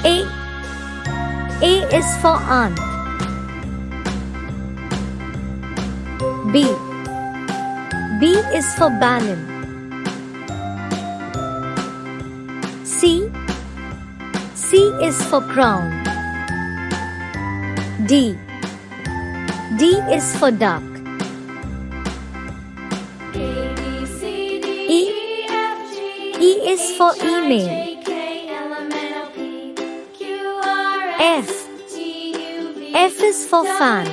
A. A is for aunt. B. B is for balloon. C. C is for crown. D. D is for duck. E. E is for email. F. F is for fan.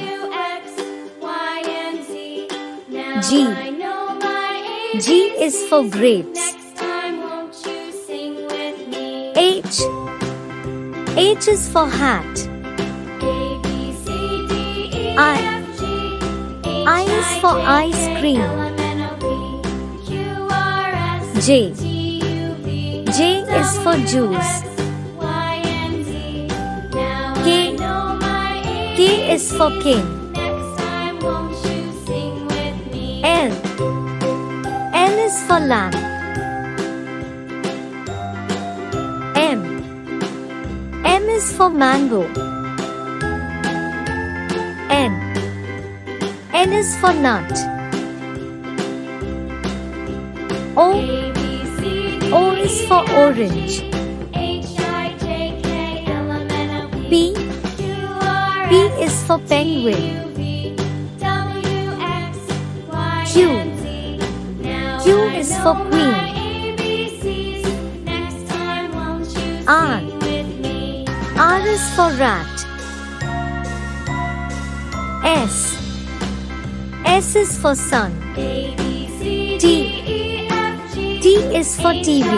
G. G is for grapes. H. H is for hat. I is for ice cream. J. J is for juice. K. K is for king. L. L is for lamp. M. M is for mango. N. N is for nut. O. O is for orange. P. P is for penguin. Q. Q is for queen. R. R is for rat. S. S is for sun. T. T is for TV.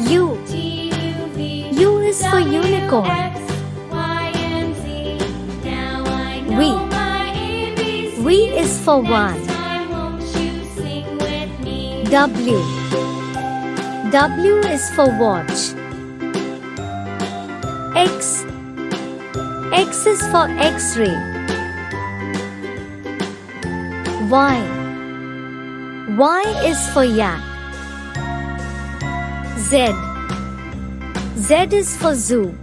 U. U is for unicorn. V. V is for one. W. W is for watch. X. X is for X-ray. Y. Y is for yak. Z. Z is for zoo.